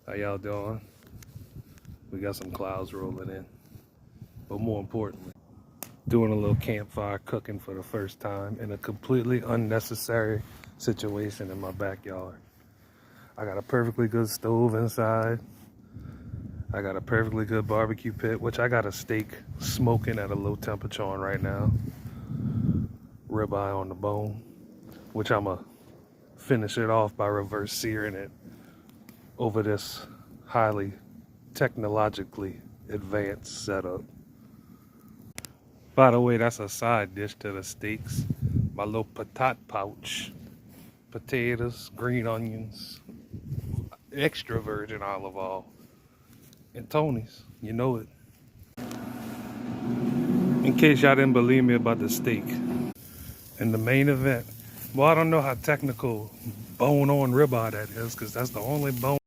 How y'all doing? We got some clouds rolling in. But more importantly, doing a little campfire cooking for the first time in a completely unnecessary situation in my backyard. I got a perfectly good stove inside. I got a perfectly good barbecue pit, which I got a steak smoking at a low temperature on right now. Ribeye on the bone, which I'm gonna finish it off by reverse searing it over this highly technologically advanced setup. By the way, that's a side dish to the steaks. My little patat pouch. Potatoes, green onions, extra virgin olive oil, and Tony's. You know it. In case y'all didn't believe me about the steak. In the main event, well, I don't know how technical bone-on ribeye that is, because that's the only bone